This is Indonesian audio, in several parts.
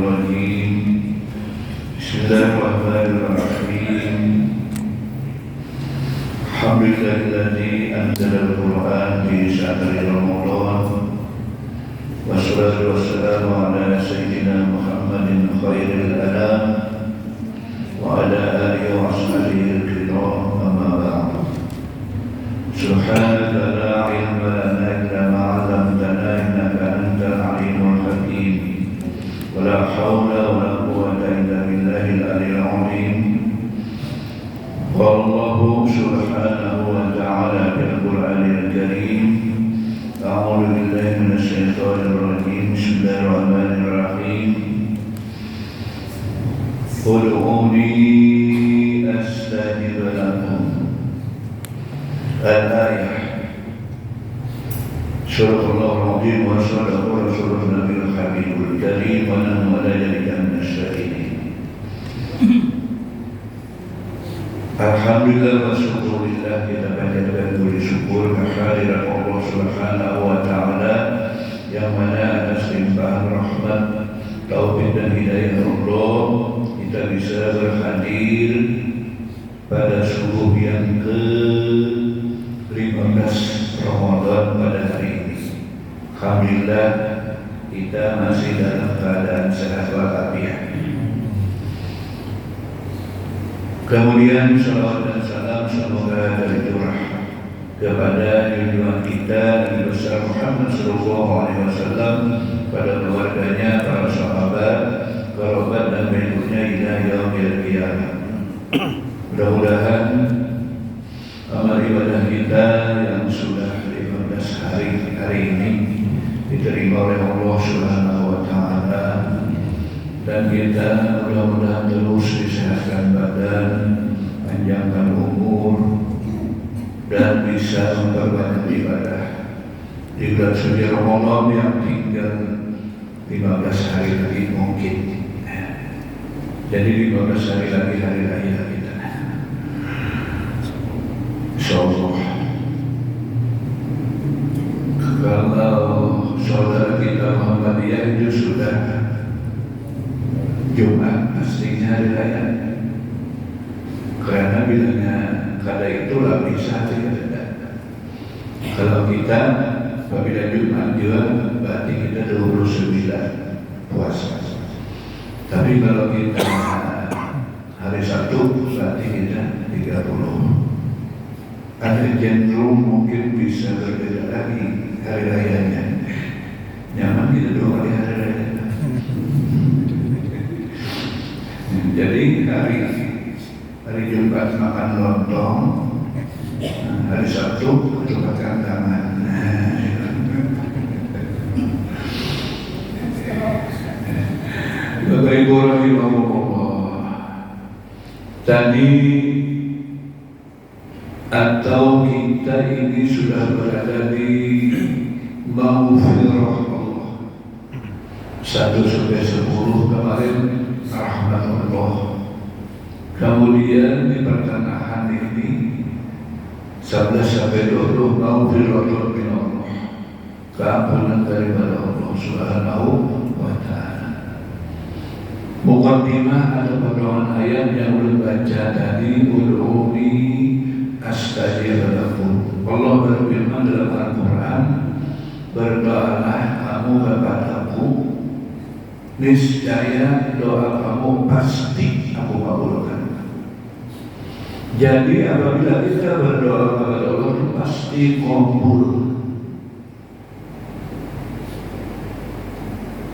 الرجيم بسم الله الرحمن الرحيم الحمد لله الذي أنزل القرآن في شهر رمضان والصلاة والسلام على سيدنا محمد خير الأنام وعلى آله وأصحابه الكرام أما بعد سبحانك لا علم لنا إلا ما علمتنا إنك أنت العليم الحكيم ولا حول ولا قوة إلا بالله العلي العظيم قال الله سبحانه وتعالى في القرآن الكريم أعوذ بالله من الشيطان الرجيم بسم الله الرحمن الرحيم ادعوني أستجب لكم الآية صدق الله العظيم وصدق رسوله النبي الحبيب الكريم ونحن على ذلك من الشاهدين. Alhamdulillah wa syukurillah, kita panjatkan puji syukur kehadirat Allah Subhanahu wa taala yang mana atas limpahan rahmat, taufik dan hidayah Allah kita bisa berhadir pada subuh yang ke-15 Ramadan pada hari ini. Alhamdulillah kita masih dalam keadaan sehat walafiat. Kemudian salawat dan salam semoga tercurah kepada junjungan kita Nabi besar Muhammad sallallahu alaihi wasallam, pada keluarganya, para sahabat, kerabat dan berikutnya ila yaumil qiyamah. Mudah-mudahan amal ibadah kita yang sudah 15 hari ini diterima oleh Allah Subhanahu wa taala, dan kita mudah-mudahan terus disehatkan badan, panjangkan umur, dan bisa memperbanyak ibadah di bulan suci Ramadan yang tinggal 15 hari lagi mungkin. Jadi 15 hari lagi hari raya kita, insyaallah. Kalau saudara kita Muhammadiyah itu sudah Jumat pastinya hari raya, karena bilangnya kada itulah bisa tidak. Kalau kita apabila Jumat juga berarti kita 29 puasa. Tapi kalau kita hari Sabtu berarti kita 30. Ada cenderung mungkin bisa berbeda lagi hari rayanya. Nyaman kita 2 kali hari raya. Jadi hari Jumat makan lontong, hari Sabtu makan tangan. Bapak Ibu rahimahullah, tadi atau kita ini sudah berada di maghfirah Allah 1-10 kemarin rahmat Allah. Kemudian di pertengahan ini 11-20 maghfirah min Allah, keampunan daripada Allah Subhanahu wa taala. Muqaddimah atau potongan ayat yang ulun baca tadi, ud'uni astajib lakum. Allah berfirman dalam Al-Quran, berdoalah kamu kepadaku, niscaya doa kamu pasti aku kabulkan. Jadi apabila kita berdoa kepada Allah itu pasti kabul.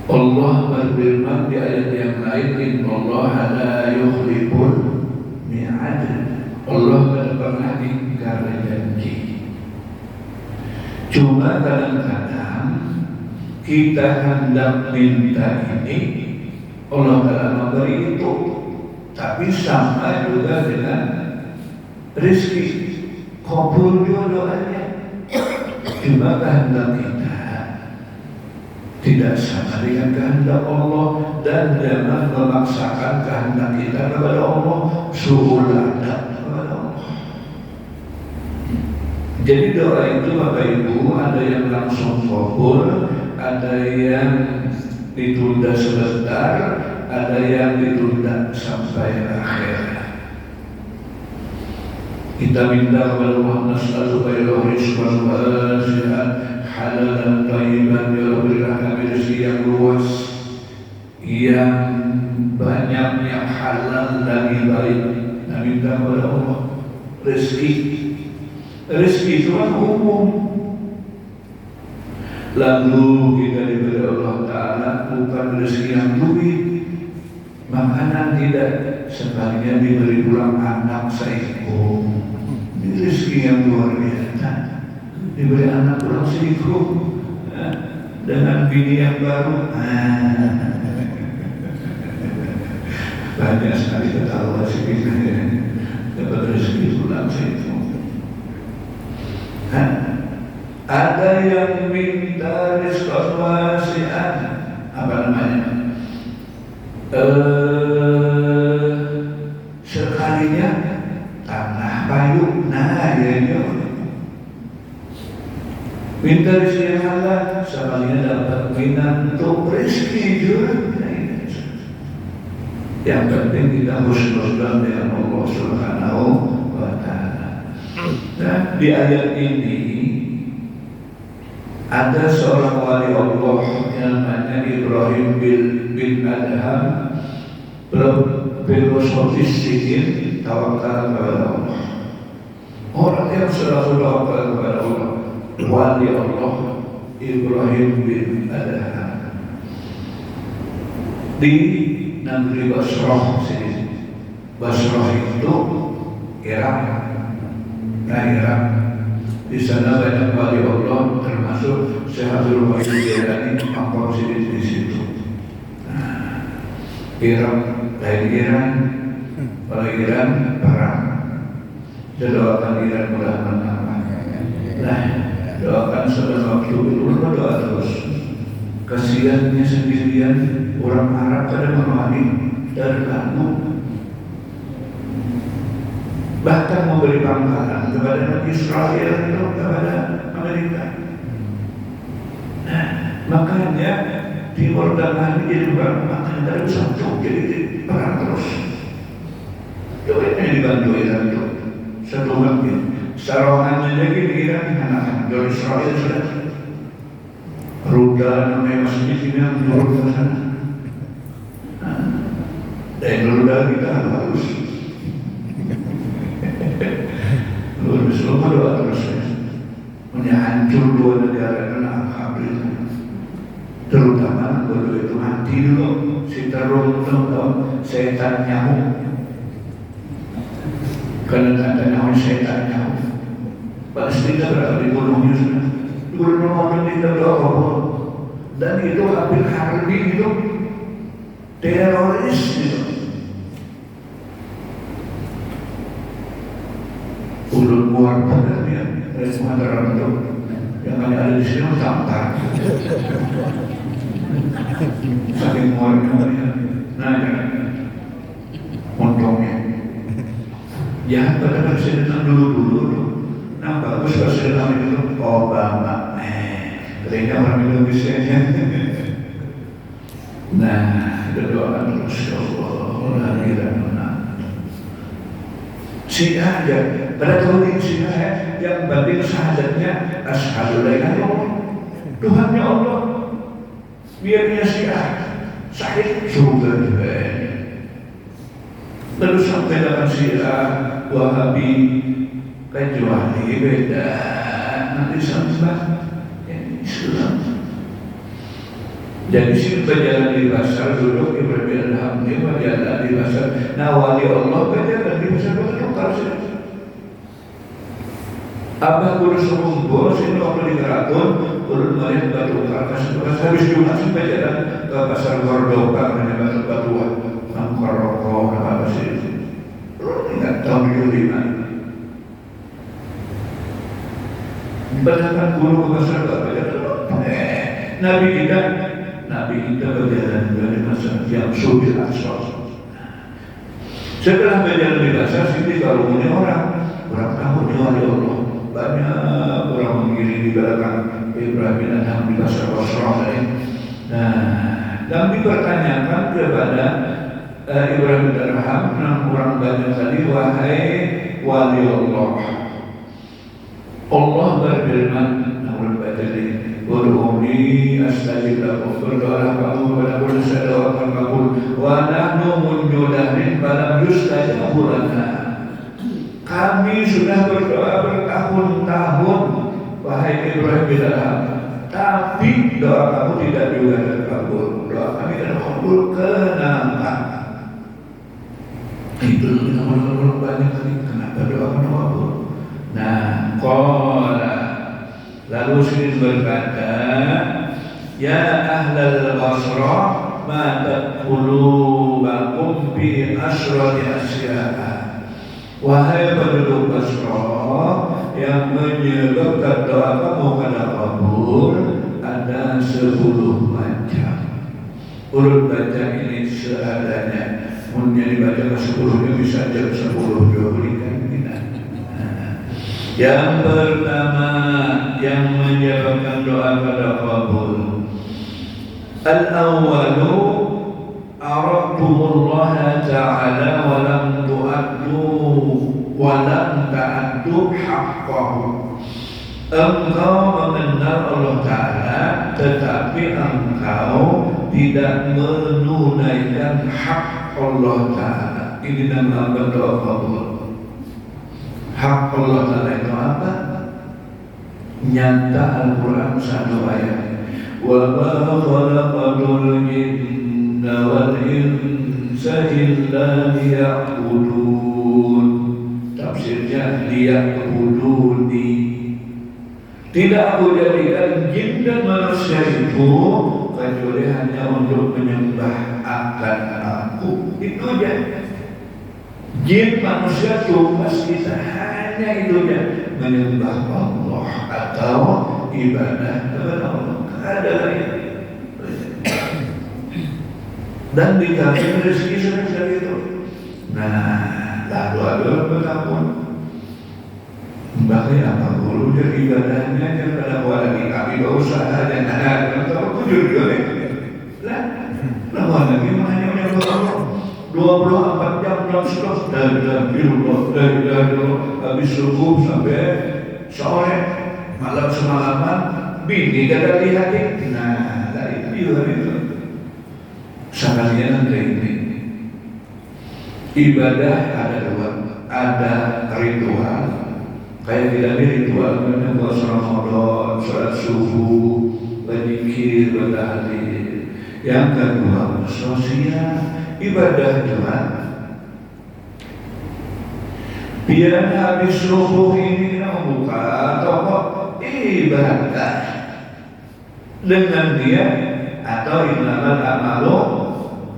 Allah berfirman di ayat yang lain, innallaha la yukhliful mi'ad. Allah tidak pernah ingkar janji. Cuma kadang-kadang kita hendak minta ini, Allah telah memberi itu, tapi sama juga dengan rezeki, kabul juga doanya. Cuma kehendak kita tidak sama dengan kehendak Allah, dan jangan memaksakan kehendak kita kepada Allah, suul adab kepada Allah. Jadi doa itu Bapak Ibu ada yang langsung kabul, ada yang ditunda sebentar, ada yang ditunda sampai akhir. Kita minta kepada Allah supaya rizqan wasi'an halalan thayyiban, ya Rabbi, kami rezeki yang luas, yang banyak, yang halal lagi baik. Kita minta kepada Allah rezeki itu kan umum. Lalu kita diberi Allah Ta'ala bukan rezeki yang duit, makanan tidak, sebaliknya diberi pulang anak seekor. Ini rezeki yang luar biasa. Diberi anak pulang seekor dengan bini yang baru. Banyak sekali ketawa kita dapat rezeki pulang seekor. Ada yang minta rizqan wasi'an, apa namanya? Sekalinya tanah payung, nah ya ini minta rezeki yang halal, sekalinya dapat minat untuk rezeki juga. Yang penting kita husnuzan dengan Allah Subhanahu wa Ta'ala. Nah, di ayat ini ada seorang wali Allah yang namanya Ibrahim bin Adham, filosofis sedikit, tawakal kepada Allah. Orang yang selalu tawakal kepada Allah, wali Allah Ibrahim bin Adham di negeri Basrah sini. Basrah itu Irak. Nah, Irak. Di sana banyak wali Allah, termasuk Syekh Abdul Wahid Jailani, makam di situ. Irak, lain Iran, kalau Iran perang. Kita doakan Iran mudah menang. Nah, doakan saudara waktu itu doa terus. Kasihannya sendirian orang Arab pada memahami terganggu. Bahkan memberi pangkalan kepada Israel itu kepada Amerika. Nah, makanya Timur Tengah ini jadi bukan makanya dari satu, jadi perang terus. Coba ini dibantu Iran itu satu waktu. Sarongannya lagi di Iran anak dari Israel sudah. Rudal namanya masjid ini yang turun ke sana. Dan rudal kita harus Semua doa terus punya hancur dua negara itu, alhamdulillah. Terutama kalau itu mati dulu si terung setan nyamuk. Karena kata nyamuk setan nyamuk pasti tidak berada di gunungnya sudah. Gunung itu doa dan itu hampir harbi itu teroris itu. Ulun luar pada dia, semua terang itu yang ada di sini tampak. Saking muarnya, nah untungnya. Ya, pada presiden dulu. Nah, bagus presiden itu Obama. Kayaknya orang Indonesia. Nah, kita doakan terus ya Allah, dan menang. Syiah aja, pada tahun ini Syiah yang banding syahadatnya asyhadu la ilaha illallah, Tuhannya Allah, biarnya Syiah sahih surga juga. Lalu sampai dengan Syiah Wahabi kecuali beda nanti sampai Islam. Jadi sih berjalan di pasar duduk Ibrahim Adham ini berjalan di pasar. Nah, wali Allah berjalan di pasar bertukar sih. Abah kurus rumput sini waktu di Keraton, kurus melihat bertukar pasar. Habis Jumat sih berjalan ke pasar Gordoka menyebut batuan, mangkoroko apa sih? Ingat tahun 75. Berjalan guru ke pasar berjalan. Nabi kita berjalan dari masa yang subil asal. Setelah berjalan di pasar, sini kalau punya orang tahu dia wali Allah. Banyak orang mengiring di belakang Ibrahim Adham di pasar Basrah ini. Nah, dan dipertanyakan kepada Ibrahim bin Adham, orang banyak tadi, wahai wali Allah. Allah berfirman, namun baca ini, Ud'uni astajib lakum, berdoalah kamu kepada aku, saya doakan kamu. Wa nahnu munjudahin falam yustajabu lana. Kami sudah berdoa bertahun-tahun, wahai Ibrahim bin Adham, tapi doa kamu tidak juga terkabul. Doa kami tidak kabul. Kenapa? Itu orang banyak kali. Kenapa doa kamu kabul? Nah, qala, lalu sini berkata, ya ahlal Basra, ma taqulubakum fi asrati asya'a. Wahai penduduk Basra, yang menyebabkan doa kamu kada kabul ada 10 macam. Urut baca ini seadanya. Mungkin dibaca ke 10 bisa jam 10 berikan kita. Yang pertama yang menyebabkan doa kada kabul, al-awwalu arabtumullah ta'ala wa lam tu'addu walam ta'addu haqqahu. Engkau mengenal Allah Ta'ala, tetapi engkau tidak menunaikan hak Allah Ta'ala. Ini nama berdoa kabul. Hak Allah Ta'ala itu apa? Nyata Al-Quran satu ayat, wa ma khalaqatul jinna wal insa illa liya'budun. Tafsirnya liya'buduni. Tidak aku jadikan jin dan manusia itu kecuali hanya untuk menyembah akan aku. Itu aja. Jin manusia tugas kita hanya itu aja, menyembah Allah atau ibadah kepada Allah. Ada lain. Dan dikasih rezeki sudah itu. Nah, lalu ada bertahun. Bahkan apa guru dari ibadahnya yang pada lagi kami berusaha dan ada kalau tujuh juga lah. Lalu lagi hanya Allah 24 jam non-stop dari habis subuh sampai sore, malam semalaman bini kada lihat. Nah, dari itu sekalian ini ibadah ada dua, ada ritual. Kayak tidak ada ritual, namanya puasa Ramadan, sholat subuh, berzikir, bertahlil. Yang kedua, sosial, ibadah Tuhan. Biar habis subuh ini membuka toko ibadah dengan dia atau innamal a'malu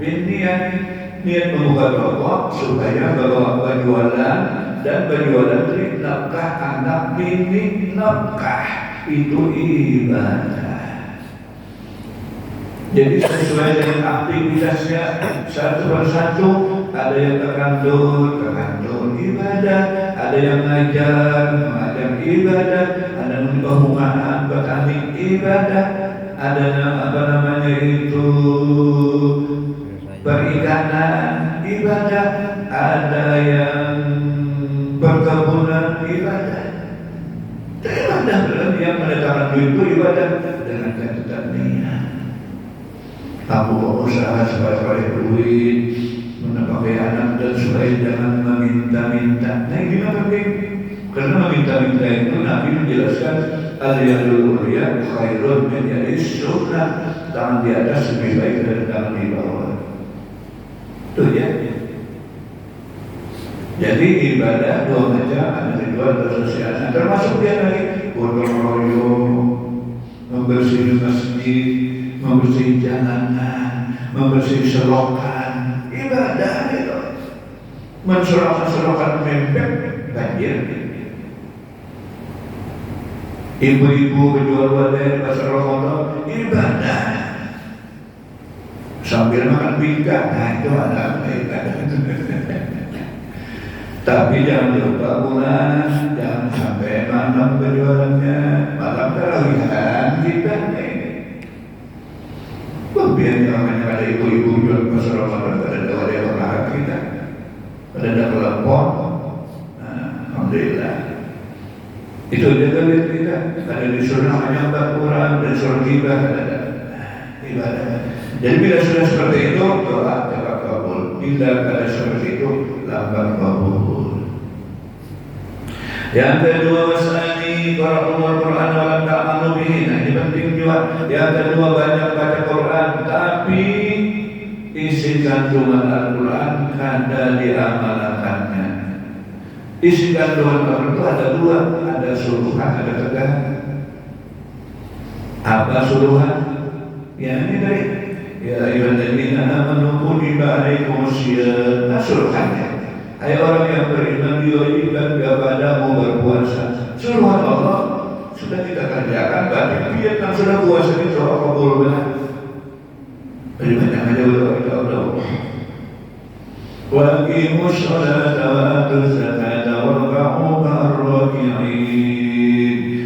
binniyat, niat membuka toko supaya bawa penjualan dan penjualan dari nafkah anak bini, nafkah itu ibadah. Jadi sesuai dengan aktivitasnya satu persatu. Ada yang ke kantor ibadah, ada yang mengajar ibadah, ada yang perumahan petani ibadah, ada yang itu perikanan ibadah, ada yang perkebunan ibadah. Ibadah berarti yang mendatangkan duit itu ibadah dengan catatan niat. Aku berusaha supaya oleh duit, menafkahi anak dan supaya jangan meminta-minta. Nah ini penting, karena meminta-minta itu Nabi menjelaskan al-yadul ulya khairun min yadis sunnah. Tangan di atas lebih baik dari tangan di bawah. Itu ya. Jadi ibadah dua macam, ada ritual dan sosial. Nah, termasuk dia lagi gotong royong, membersih masjid, membersih jalanan, membersih selokan, ibadah itu. Menselokan mempek banjir. Ibu-ibu berjual wadai pasar Ramadan, ibadah. Sambil makan pinggang, nah itu ada ibadah. Tapi jangan lupa bulan, jangan sampai malam berjualannya, malam tarawihan kita nih. biar namanya ada ibu-ibu jual pasar Ramadan, ada yang berharap kita, ada telepon. Alhamdulillah. Itu jaga lihat kita. Ada disuruh namanya Quran dan suruh gibah, ada ibadah. Jadi bila sudah seperti itu, doa cepat kabul. Bila ada seperti itu, lambat kabul. Yang kedua, wasani qara'ul Quran wa lam ta'malu bihi. Nah, ini penting juga. Yang kedua, banyak baca Quran tapi isi kandungan Al-Quran kada diamalkannya. Isi kandungan Al-Quran itu ada dua, ada suruhan, ada tegahan. Apa suruhan? Ya ini dari ya ayyuhalladzina amanu kutiba alaikumusiyam. Nah suruhannya, hai orang yang beriman diwajibkan kepadamu berpuasa. Suruhan Allah sudah kita kerjakan, berarti Vietnam sudah puasa itu kabul benar. Jadi banyak aja kita Allah. Wa aqimus sholata wa atuz zakata warka'u ma'ar raki'in.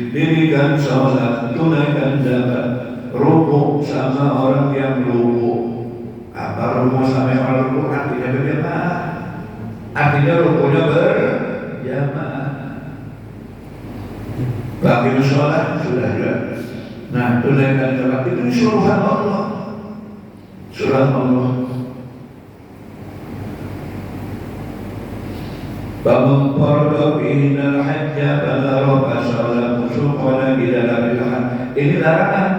Dirikan sholat, tunaikan zakat, rukuk sama orang yang rukuk. Apa rukuk sama orang rukuk? Artinya berjamaah. Artinya rukuknya berjamaah. Bagi sholat sudah juga. Nah, tunaikan zakat itu suruhan Allah. Surat Allah. Faman farada fihi al-hajja fala rafasa wala fusuqa wala jidala fil hajj. Ini larangan.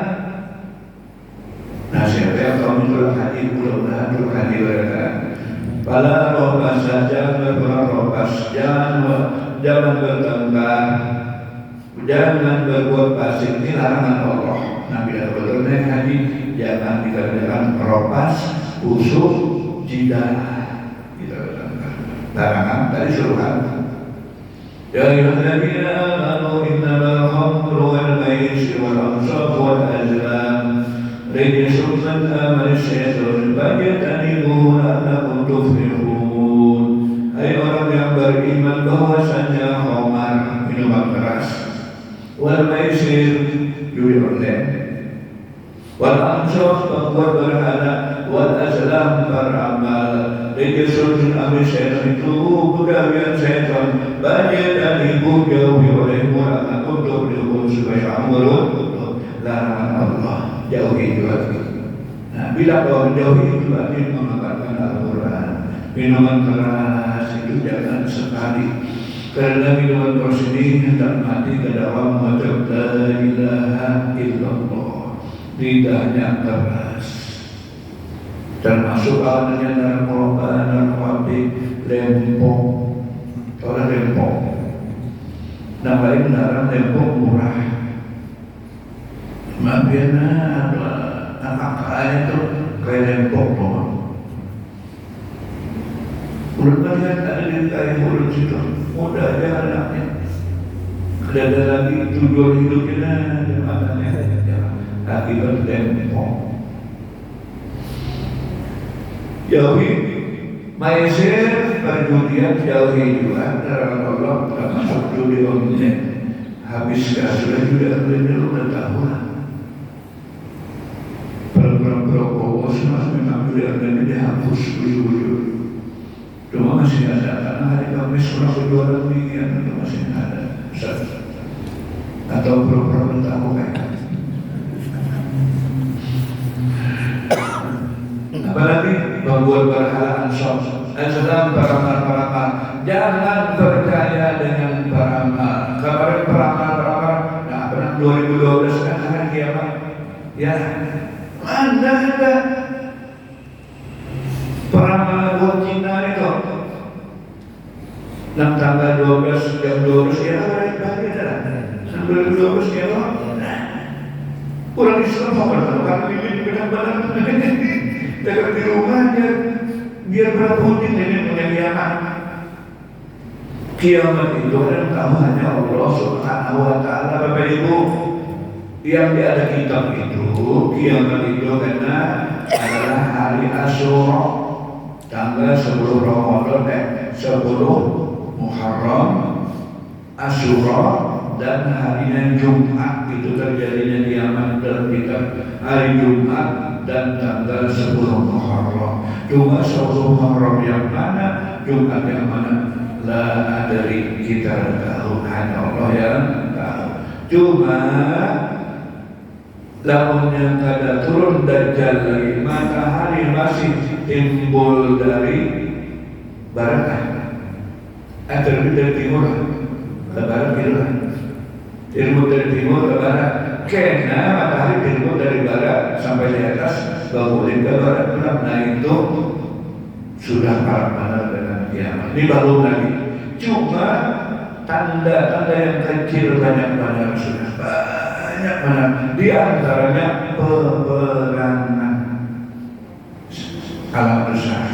Nah, siapa yang tahu menurut hadis mudah-mudahan menurut hadis mereka. Fala rafasa, jangan berrafas, jangan bertengkar, jangan berbuat fasik. Ini larangan Allah. Nabi Al-Qur'an hadis jangan dikerjakan rafas, busuk, jidah. Larangan dari suruhan. Ya ayyuhalladzina amanu innamal khamru wal maisir wal ansab wal azlam rijsun min amali syaitan fajtanibuhu la'allakum tuflihun. Hai orang yang beriman bahwasanya khamar, minuman keras, wal maisir, judi online, wal ansab, membuat berhala, wal azlam, beramal. Rijsun min amali syaitan, itu budaya syaitan. Banyak dan ibu jauhi olehmu la'allakum tuflihun, supaya kamu larangan Allah jauhi juga. Nah, bila kau menjauhi itu berarti mengamalkan Al-Quran. Minuman keras itu jangan sekali, karena minuman keras ini hendak mati ke dalam mengucap la ilaha illallah. Lidahnya keras, termasuk adanya narkoba, narkotik, lempong. Kalau lempong, nama lain benaran lempong murah. Mabiana anak itu kayak lempong doang. Udah kalian ada di kayu mulut situ, mudah aja anaknya. Ada lagi tujuan hidupnya dan matanya akibat lempong. Jauhi maisir, perjudian, jauhi juga. Larangan Allah termasuk judi online. Habiskan sudah juga udah tahu lah. Program Prokowos memang sudah ada dihapus ujung-ujung. Cuma masih ada, karena hari Kamis orang berjualan minggian itu masih ada. Atau program tahu kayak apalagi membuat berhala ansor, sedang peramal-peramal. Jangan percaya dengan peramal. Kemarin peramal, nah pernah 2012 kan hari kiamat. Ya, mana ada peramal buat Cina itu? 6 tanggal 12 jam 12 ya hari adalah 12 ya loh. Orang Islam mau bertemu ini benar-benar. Dekat di rumahnya biar berpunyai ini punya kiamat. Kiamat itu kan tahu hanya Allah Subhanahu wa Ta'ala. Bapak Ibu yang ada kitab itu, kiamat itu karena adalah hari Asyura, tanggal 10 Ramadan, 10 Muharram, Asyura dan harinya Jumat itu terjadinya kiamat dalam kitab hari Jumat dan tanggal 10 Muharram. Cuma 10 Muharram yang mana, Jumat yang mana, la adri, kita tahu, hanya Allah yang tahu. Cuma lamunnya kada turun Dajjal lagi, matahari masih timbul dari barat, terbit dari timur ke barat gitu kan, timbul dari timur ke barat. Karena matahari timbul dari barat sampai di atas, bangunin ke barat gelap. Nah itu sudah parah dengan kiamat. Ini baru lagi. Cuma tanda-tanda yang kecil banyak sudah banyak mana. Di antaranya peperangan alam besar.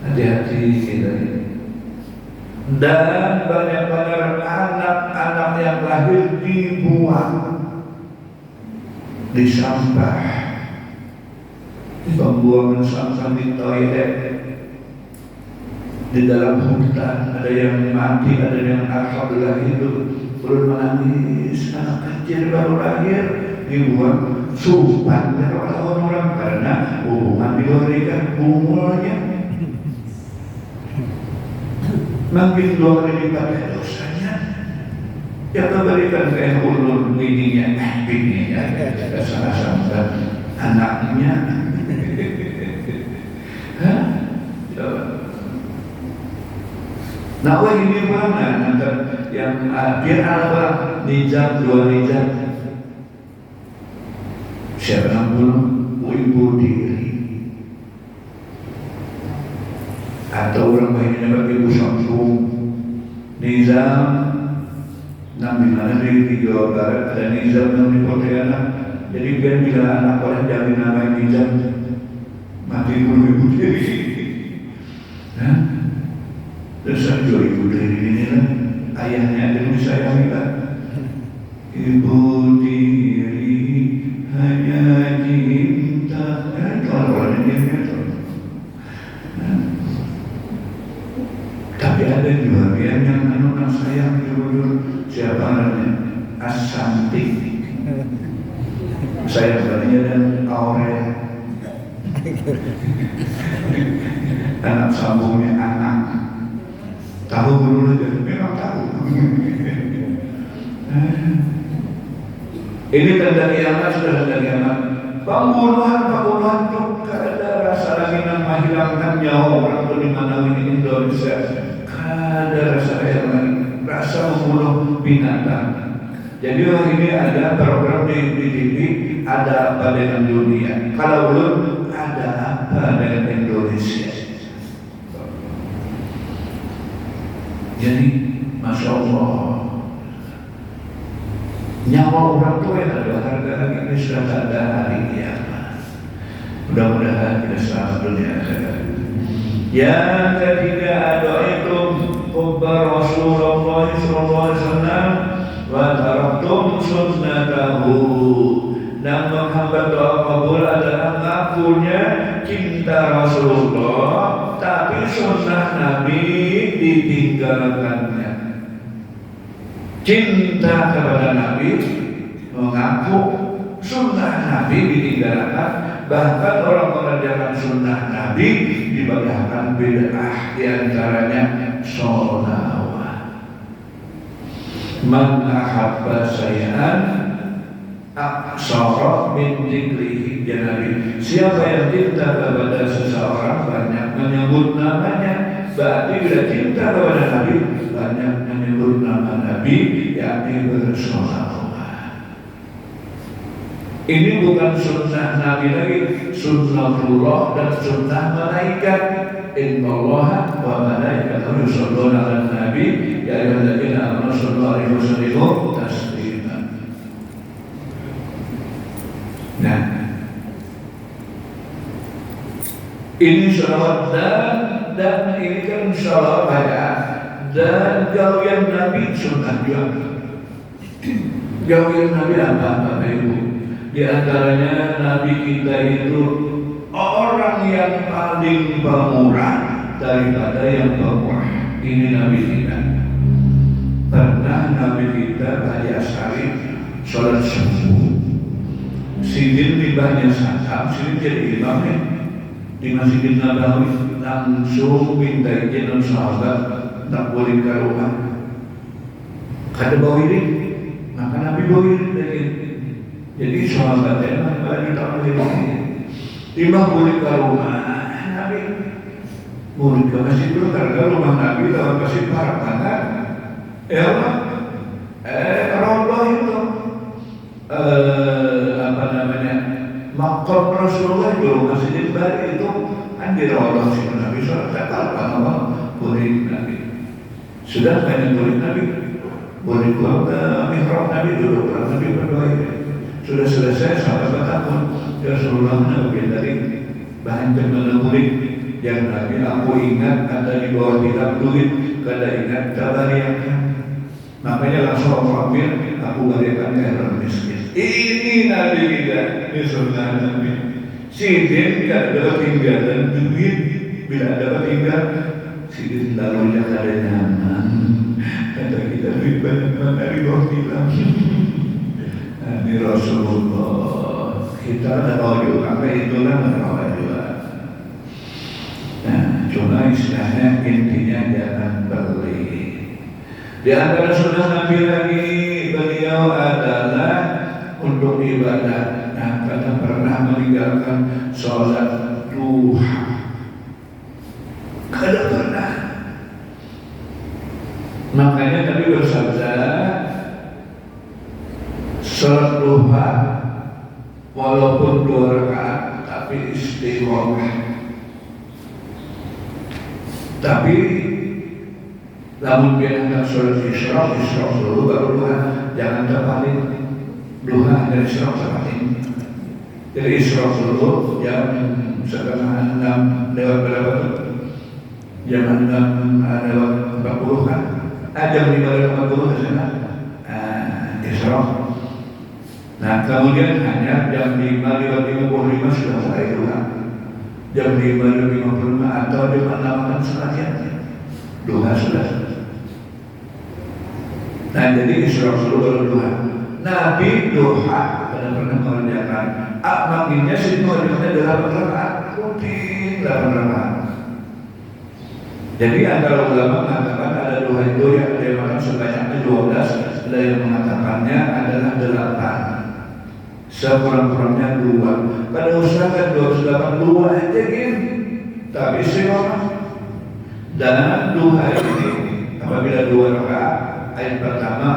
Hati-hati kita ini. Dan banyak anak-anak yang lahir dibuang di sampah, pembuangan sampah di toilet, di dalam hutan. Ada yang mati, ada yang alhamdulillah hidup, belum menangis. Anak kecil baru lahir dibuang, sumpah dari orang-orang karena hubungan diberikan umurnya makin 2 kali lipat dosanya. Ya keberikan kayak ulur bininya, salah anaknya. Nah, ini mana yang biar apa nijab 2 nijab. Siapa yang bunuh ibu diri atau orang lainnya bagi ibu sambung nizam. Nah, di mana di Jawa Barat ada nizam yang di Pontianak. Jadi biar bila anak orang jamin nama nizam mati bunuh ibu diri. Terus ada ibu diri ini lah, ayahnya ada disayangi lah. Ibu diri hanya cinta, orang yang itu. Tapi ada juga yang anak sayang jujur. Siapa namanya? Asanti. Saya bertanya dan Aurel. Anak sambungnya anak. Tahu dulu aja, memang tahu. Ini tanda kiamat, sudah tanda kiamat. Pembunuhan itu kada rasa lagi menghilangkan nyawa orang di mana ini Indonesia. Kada rasa yang lagi, rasa membunuh binatang. Jadi ini ada program di TV, ada apa dengan dunia. Kalau belum ada apa dengan Indonesia. Jadi, Masya Allah, nyawa orang tua yang ada harga ini sudah tak ada hari kiamat. Mudah-mudahan kita selamat dunia akhirat. Yang ketiga, doaitum hubba Rasulullah sallallahu alaihi wasallam wa taraktum sunnatahu. Dan menghambat doa kabul adalah ngakunya cinta Rasulullah, tapi sunnah Nabi ditinggalkannya. Cinta kepada Nabi mengaku, sunnah Nabi ditinggalkan. Bahkan orang mengerjakan sunnah Nabi dibagikan bid'ah, diantaranya sholawat. Man ahabba sayyan aksara min dzikrihi, ya Nabi. Siapa yang cinta kepada seseorang banyak menyebut namanya, berarti bila cinta kepada Nabi banyak menyebut nama Nabi, yakni bersolawat. Ini bukan sunnah Nabi lagi, sunnatullah dan sunnah malaikat. Innallaha wa malaikatahu yusholluna 'alan nabi ya ayyuhalladzina amanu shollu 'alaihi wa sallimu taslima. Nah, ini sholawat dan ini kan sholawat banyak, dan gawian Nabi sunnah juga. Gawian Nabi apa Bapak Ibu? Di antaranya Nabi kita itu orang yang paling pemurah daripada yang pemurah. Ini Nabi kita. pernah Nabi kita Haji Asy'ari sholat subuh. Sidin libahnya satam, sidin jadi imamnya di Masjid Nabawi, langsung minta izin dan sahabat tak boleh karuan. Kada bawa ini, maka Nabi bawa ini. Jadi sahabatnya Nabi tak boleh ini. Imam boleh karuan, Nabi boleh ke masjid dulu karena rumah Nabi dalam masjid para tangan. Ya Allah, Allah itu. Apa namanya, makam Rasulullah dulu Masjid Bari itu anjir Allah si Nabi sholat takal apa boleh Nabi sudah banyak boleh Nabi boleh keluar ke mihrab Nabi dulu Nabi berdoa sudah selesai sampai bertakun ya Rasulullah Nabi dari bahan termenulis yang Nabi aku ingat ada di bawah kitab duit kada ingat tabariaknya makanya langsung aku ambil aku berikan ke orang miskin. Ini Nabi kita, ini sunnah Nabi. Sidin tidak dapat tinggalan duit, bila dapat tinggal, sidin lalu yang ada nyaman. Kata kita duit banyak dari bawah bilang. Ini Rasulullah. Kita ada bawa juga, apa itulah bawa juga. Nah, cuma istilahnya intinya jangan beli. Di antara sunnah Nabi lagi beliau adalah untuk ibadah, nah, karena pernah meninggalkan sholat duha. Kada pernah. Makanya Nabi bersabda, sholat duha walaupun 2 rakaat tapi istiqomah. Tapi namun dia hendak sholat isyraq dulu baru duha, jangan terbalik. Duha dari isyraq terbalik. Jadi isyraq dulu jam setengah 6 lewat berapa tuh? Jam 6 lewat 40 kan? Jam 5 lewat 40 ke sana. Isyraq. Nah kemudian hanya jam 5 lewat 55 sudah mulai duha. Jam 5 lewat 55 atau jam 6 kan sekalian duha sudah. Nah jadi isyraq dulu baru duha. Nabi duha pada pernah mengerjakan maknanya sih mengerjakannya 8 rakaat rutin 8 rakaat. Jadi antara ulama mengatakan ada duha itu yang dimakan sebanyaknya 12, ada yang mengatakannya adalah 8 sekurang-kurangnya 2. Pada usahakan 282 aja gini tapi istiqomah. Dan duha ini apabila 2 rakaat ayat pertama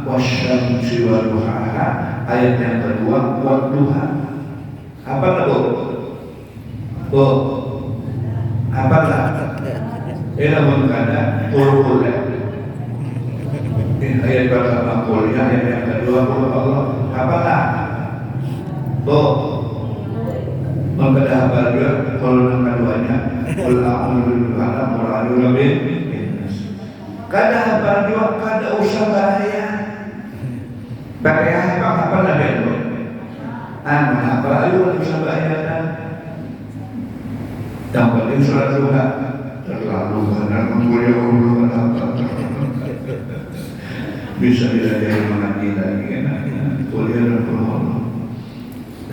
wasyamsi wa duhaha, ayat yang kedua wa duha. Apa tak Bu? Apa tak? Namun kada qul ayat pertama qul ayat yang kedua qul Allah. Apa tak? Bu? Mengkada hafal juga kalau yang keduanya qul a'udzu birabbil falaq kada hafal juga kada usah bahaya. Bahaya apa lagi itu? Apa ayo usah bahaya kan? Yang penting sholat duha terlalu benar mulia Allah bisa diajari mengaji lagi kuliah dan Allah.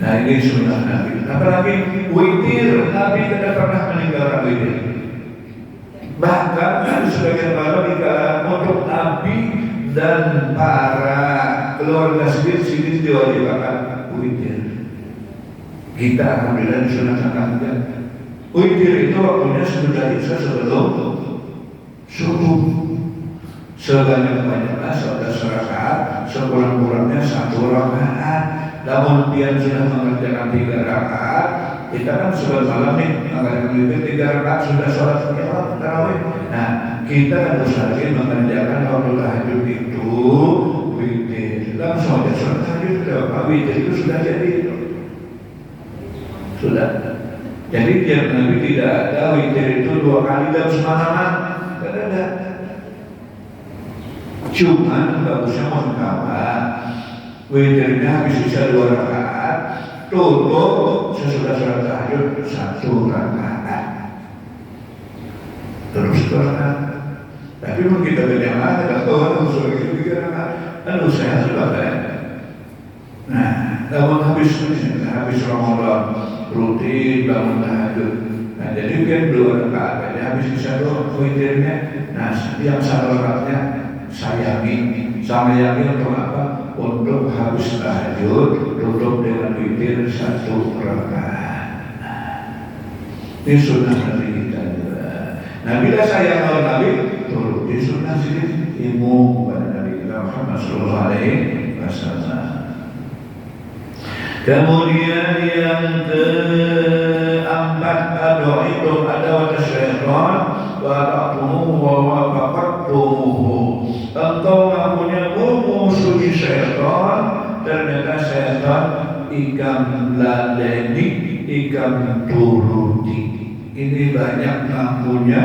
Nah ini sunnah Nabi. Apalagi witir, Nabi tidak pernah meninggalkan witir. Bahkan ada sebagian para dikala untuk Nabi dan para keluarga sendiri diwajibkan witir. Kita alhamdulillah disunahkan kan. Witir itu waktunya sudah isya sebelum subuh. Sebanyak-banyaknya 11 rakaat, sekurang-kurangnya 1 rakaat. Namun dia sudah mengerjakan 3 rakaat, kita kan sudah malam nih, mengerjakan witir 3 rakaat sudah sholat tarawih. Nah, kita harus lagi mengerjakan waktu tahajud itu witir. Langsung aja sholat tahajud sudah witir itu sudah jadi. Sudah. Jadi tiap Nabi tidak ada witir itu 2 kali dalam semalaman, tidak ada. Cuma bagusnya mengkawan witirnya habis bisa 2 rakaat, tutup sesudah sholat tahajud 1 rakaat, terus rakaat. Tapi Tapi mau kita bagaimana? Kalau usul itu pikiran saya sudah kan. Nah, kalau habis Ramadan rutin bangun tahajud. Nah, jadi kan 2 rakaat aja habis bisa witirnya. Nah, yang 1 rakaatnya sayangi sama yakin untuk apa? Untuk habis tahajud tutup dengan witir 1 rakaat. Ini sunnah Nabi kita juga. Nah, bila sayang kalau Nabi turuti sunnah sini ilmu kepada Nabi kita Muhammad sallallahu alaihi wasallam. Kemudian yang keempat, adu'itum adawat syaitan wa ta'tumuhu wa waqattumuhu. Engkau mempunyai musuhi syaitan, ternyata syaitan ikam ladeni, ikam turuti. Ini banyak ngakunya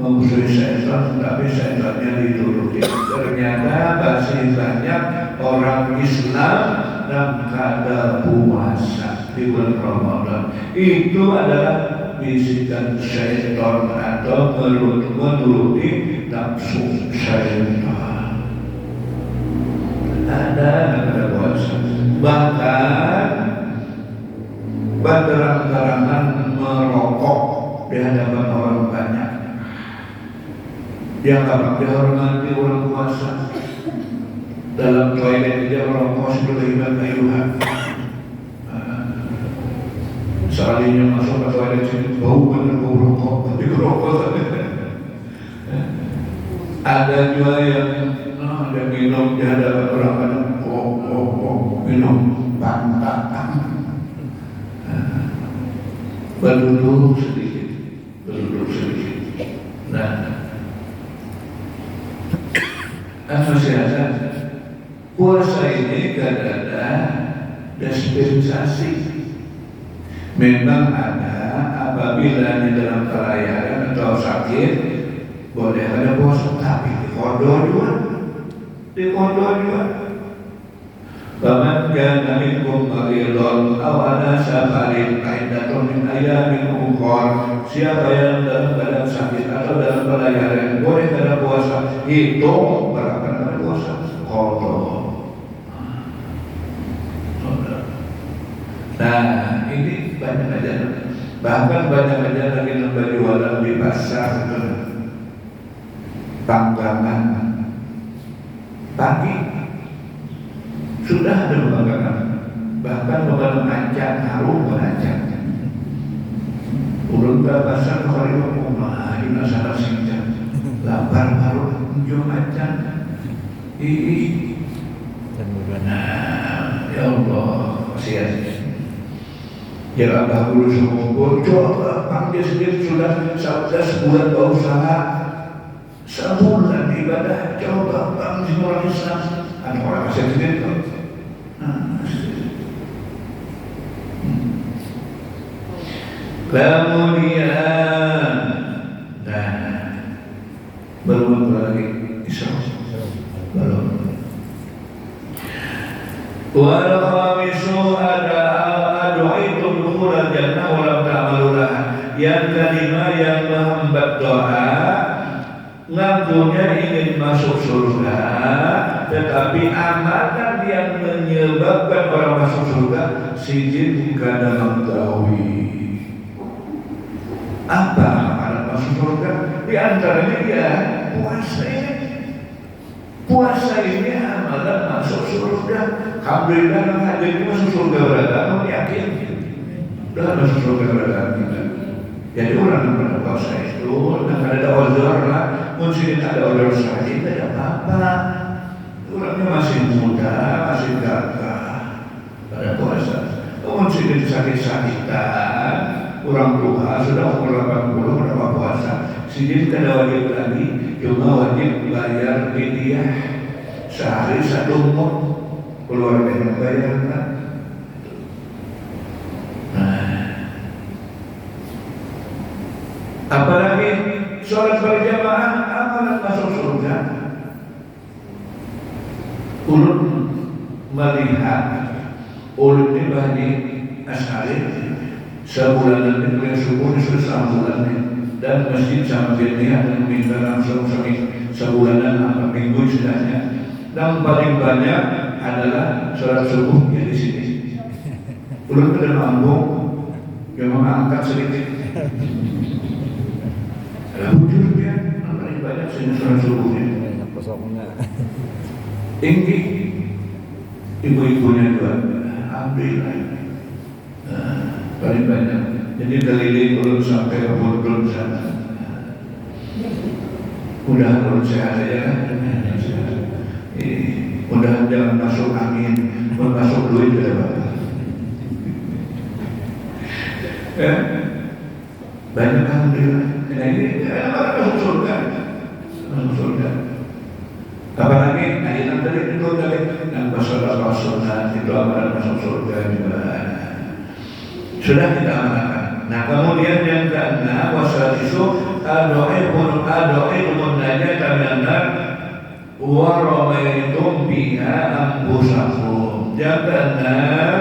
memusuhi syaitan, tapi syaitannya dituruti. Ternyata masih banyak orang Islam dan kada puasa di bulan Ramadan. Itu adalah bisikan syaitan atau menuruti nafsu syaitan. Ada kada puasa, bahkan berterang-terangan merokok di hadapan orang banyak. Yang tak dihormati orang puasa. Dalam toilet dia orang puasa berlibat ayuhan. Sekalinya masuk ke toilet sini bau benar bau rokok, tapi rokok. Ada juga yang ada minum di hadapan orang banyak, minum pantatang. Berduduk sedikit. Nah, masih ada puasa ini kadang-kadang dispensasi. Memang ada apabila di dalam pelayaran atau sakit boleh ada puasa, tapi dikodok juga. Faman kana minkum maridan aw ala safarin fa'iddatun min ayyamin ukhra. Siapa yang dalam keadaan sakit atau dalam pelayaran boleh kada puasa, itu berapa kada puasa? Qadha. Nah, ini banyak aja. Bahkan banyak aja lagi yang berjualan di pasar panggangan pagi sudah ada pembangkangan, bahkan mengancam harum mengancam. Ulun ke pasar kali rumah di masalah singkat, lapar harum ujung ancam. Nah, ya Allah, kasihan. Ya Allah, dulu semua coba panggil sendiri sudah 11 bulan berusaha, sebulan ibadah, coba panggil orang Islam, ada orang masih sendiri. Kemudian belum lagi Isra belum. Wal khamisu adu'aitum dukhulal jannah wa lam ta'maluna. Yang kelima yang menghambat doa, ngakunya ingin masuk surga, tetapi amalan yang menyebabkan orang masuk surga sijil kada mengetahui. Apa amalan masuk surga? Di antaranya ya puasa ini. Puasa ini amalan masuk surga. Alhamdulillah yang hadir ini masuk surga berada, kamu yakin? Dah masuk surga berada kita. Jadi orang yang pada puasa itu, dan ada uzur lah, mungkin ada uzur sakit, tidak apa-apa. Orangnya masih muda, masih gagah pada puasa. Mungkin sakit-sakitan, orang tua sudah umur 80 berapa puasa. Sidin kada wajib lagi, cuma wajib bayar fidyah sehari 1 mud. Keluarga yang bayar kan. Apalagi sholat berjamaah amalan masuk surga. Ulun melihat ulun ini Bani Asy'ari sebulan ini subuh sudah 1 bulan ini dan masjid sama Jamiah dan minta langsung sebulanan atau minggu istilahnya. Dan paling banyak adalah sholat subuh yang di sini. Belum ada mampu yang mengangkat sedikit. Ada wujudnya, paling banyak sini sholat subuhnya. Tinggi, ibu-ibunya juga, alhamdulillah. Paling banyak. Jadi keliling belum sampai ke Bogor sana. Mudah kalau sehat saja kan. Mudah jangan masuk angin, masuk duit ke depan. Banyak alhamdulillah. Nah ini masuk surga, masuk surga. Apalagi ayat tadi itu tadi yang masalah sunat itu amalan masuk surga juga. Sudah kita amalkan. Nah kemudian yang keenam wasalisu adoikum najata minan wa ramaitum biha anfusakum. Yang keenam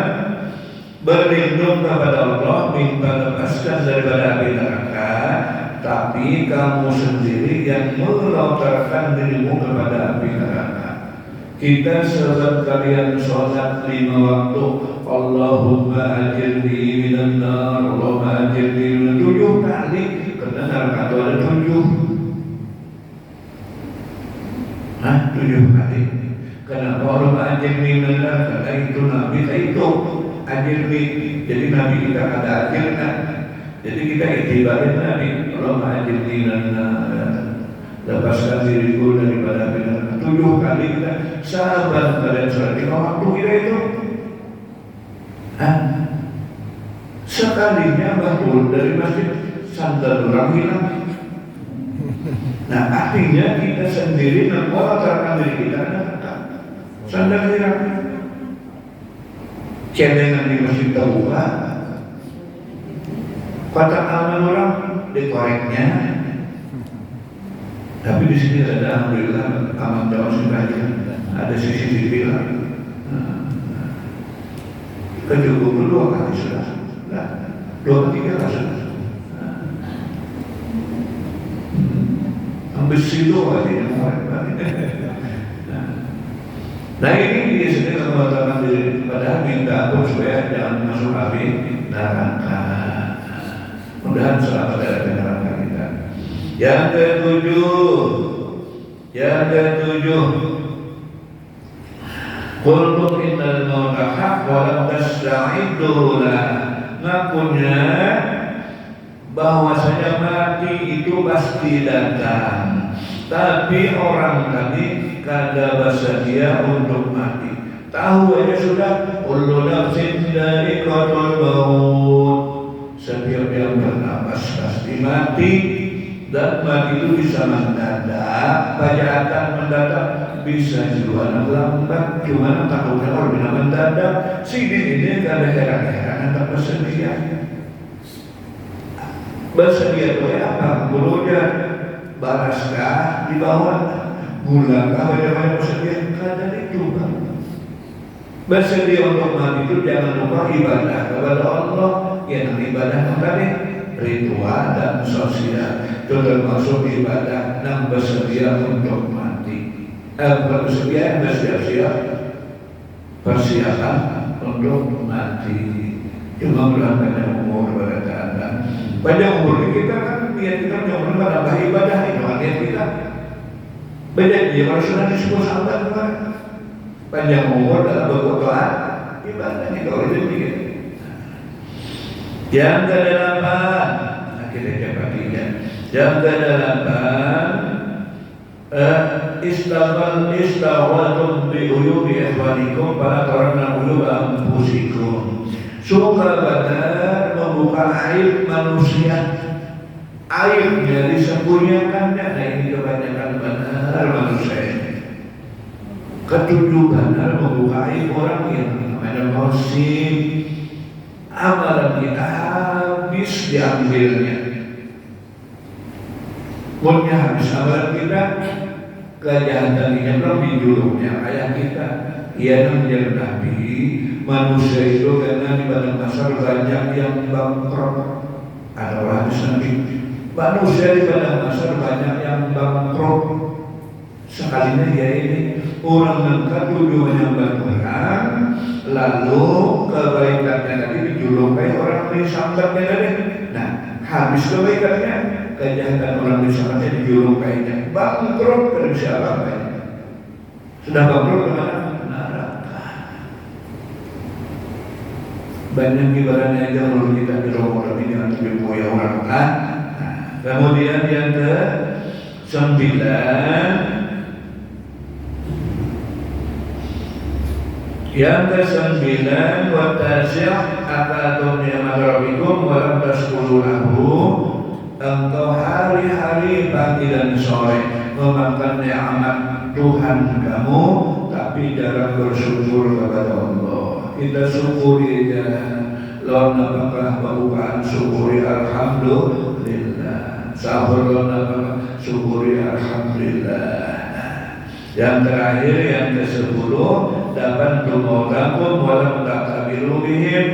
berlindung kepada Allah, minta lepaskan daripada api neraka, tapi kamu sendiri yang melontarkan dirimu kepada api neraka. Kita sebab kalian sholat 5 waktu, Allahumma ajirni minan nar, Allahumma ajirni minan 7 kali, karena neraka itu ada 7. 7 kali. Kenapa Allahumma ajirni minan nar? Karena itu Nabi itu ajirni. Jadi Nabi kita ada ajirna. Jadi kita iktibarin Nabi, Allahumma ajirni minan nar, lepaskan diriku daripada api neraka. 7 kali kita sabar kalian sholat 5 waktu kita itu. Sekalinya bangun dari masjid sandal orang hilang. Nah artinya kita sendiri melontarkan diri kita neraka. Sandal hilang. Celengan di masjid terbuka. Kotak amal orang dikoreknya. Tapi di sini ada alhamdulillah aman jauh sebagian, ada CCTV lah. Kita cukup 2 kali sudah, 2 3 lah sudah. Hampir situ aja yang nah ini di sini mengatakan diri pada minta ampun supaya jangan masuk api neraka. Mudah-mudahan selamat dari neraka kita. Yang ketujuh, qultum innal mauta haqq wa lam tasta'iddu lah. Ngakunya bahwasanya mati itu pasti datang, tapi orang tadi kada bersedia untuk mati. Tahu aja sudah, kullu nafsin dha'iqatul maut. Setiap yang bernapas pasti mati. Dan mati itu bisa mendadak, kejahatan mendadak, bisa juga lambat. Cuma takutnya kalau bila mendadak, sini ini kada heran-heran tak bersedia. Bersedia itu apa? Gurunya baraskah di bawah, gulakah banyak-banyak bersedia? Kada itu bang. Bersedia untuk mati itu jangan lupa ibadah kepada Allah. Yang ibadah tadi ritual dan sosial itu termasuk ibadah yang bersedia untuk mati. Bersedia bersiap-siap persiapan untuk mati. Cuma berangkat umur pada keadaan panjang umur kita kan niat kita jangan menambah ibadah itu niat kita. Beda dia kalau sudah disebut sahabat kan panjang umur dalam berdoa ibadah itu kalau itu begitu. Yang ke-8 akhirnya kebatian. Yang ke-8 istawaltum bi uyubi ikhwanikum para karena uyub anfusikum. Suka benar membuka aib manusia. Aibnya disembunyikannya. Nah ini kebanyakan benar manusia ini. Ketujuh benar membuka aib orang yang ada gosip. Amalan kita habis diambilnya. Pokoknya habis amalan kita, kejahatan kita lebih dulunya ayah kita. Ia menjadi nabi, manusia itu karena di padang pasar banyak yang bangkrut. Ada orang habis nabi, Manusia di padang mahsyar banyak yang bangkrut. Sekalinya dia ini orang lengkap tujuannya berperang, lalu kebaikannya tadi dijulukai orang disambatnya tadi. Nah, habis kebaikannya, kejahatan orang disambatnya dijulukainya. Bangkrut tidak bisa apa-apa. Sudah bangkrut kemana? Neraka. Banyak ibaratnya aja kalau kita di Ramadan ini jangan lebih mulia orang kan. Kemudian yang ke-9, wa tasya' akatum ni'mat rabbikum wa lam tashkuru lahu. Engkau hari-hari pagi dan sore memakan nikmat Tuhan kamu, tapi jarang bersyukur kepada Allah. Kita syukuri ya, lawan apakah bukan syukuri alhamdulillah. Sahur lawan syukuri alhamdulillah. Yang terakhir yang ke-10, dapat tumorakum walam takabiru bihim.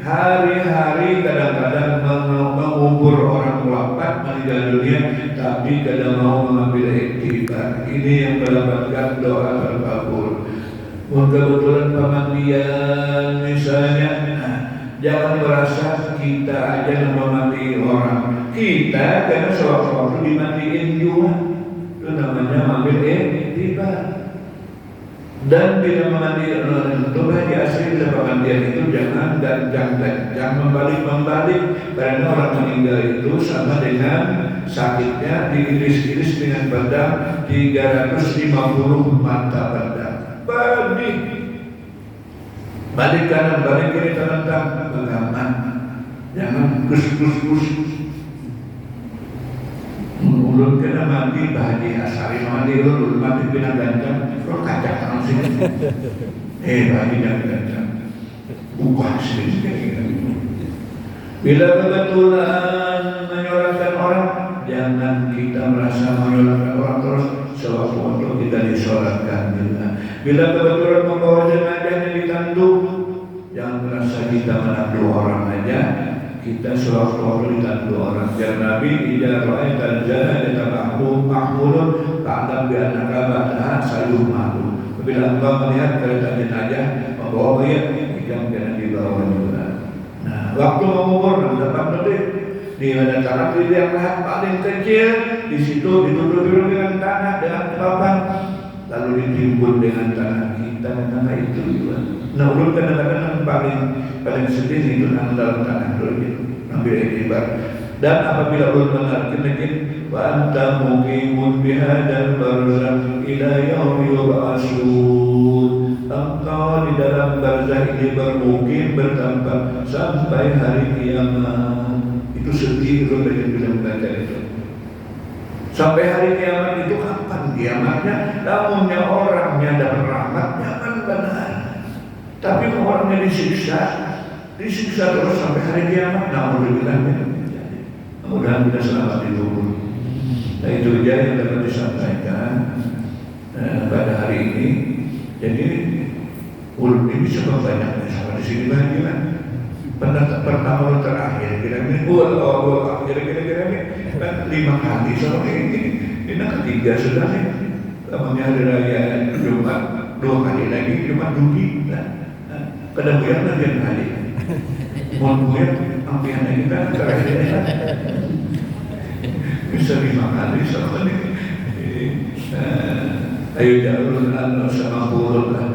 Hari-hari kadang-kadang mengubur orang wafat meninggal dunia, tapi kadang mau mengambil iktibar. Ini yang mendapatkan doa terkabul. Kebetulan pemandian misalnya, jangan merasa kita aja yang memandi orang. Kita karena sewaktu-waktu dimandiin juga. Itu namanya mengambil iktibar. Dan bila memandi itu bagi asli bila pemandian itu jangan membalik karena orang meninggal itu sama dengan sakitnya diiris-iris dengan pedang 350 mata pedang. Balik kanan, balik kiri, tentang pegangan. Jangan kus. Ulun kena mandi bahagia asari mandi ulun mandi pinang gancang kalau kacak langsung bahagia gancang buka sendiri. Bila kebetulan menyolatkan orang, jangan kita merasa menyolatkan orang terus sewaktu-waktu kita disolatkan. Bila kebetulan membawa jenazahnya ditanduk, jangan merasa kita menandu orang aja. Kita sewaktu-waktu ditandu orang. Jangan Nabi idza ra'aital janazata mahmulun fa'lam bi annaka ba'daha sayuh mahmul. Bila engkau melihat kereta jenazah membawa mayat, jangan dibawa juga. Nah, waktu mengubur dapat lebih di mana tanah yang paling kecil, di situ ditutupi dengan tanah dengan papan, lalu ditimbun dengan tanah kita karena itu juga. Nah, ulun kadang-kadang paling sedih itu dalam tanah dulu ambil iktibar. Dan apabila ulun mengerti lagi wa anta muqimun bihadzal barzakh ila yaumi yub'atsun, engkau di dalam barzakh ini bermukim bertempat sampai hari kiamat. Itu sedih ulun dengan baca itu. Sampai hari kiamat itu kapan kiamatnya? Namunnya orangnya dan rahmatnya kan benar. Tapi orangnya disiksa terus sampai hari kiamat. Mudah-mudahan kita selamat di kubur. Nah, itu saja yang dapat disampaikan pada hari ini. Jadi ulun ini sebab banyak sama di sini bahagia. Pertama terakhir kira-kira kira-kira 5 kali sama ini. Ini ketiga sudah nih. Namanya hari raya Jumat 2 kali lagi Jumat Dugi. Kadang biar lagi kali. Mohon gue ampian kita terakhir bisa 5 kali sama nih. Ayo jauh Allah sama puluh lah.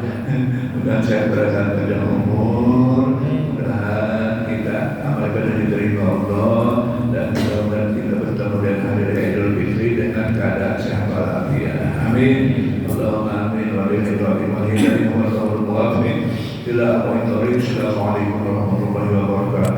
Dan saya berasa pada umur. Mudah-mudahan kita amal ibadah diterima Allah, dan mudah-mudahan kita bertemu dengan hari raya Idul Fitri dengan keadaan sehat walafiat. Amin. Allahumma amin wa bihi wa bihi wa sallallahu alaihi wa sallam. Assalamualaikum warahmatullahi wabarakatuh.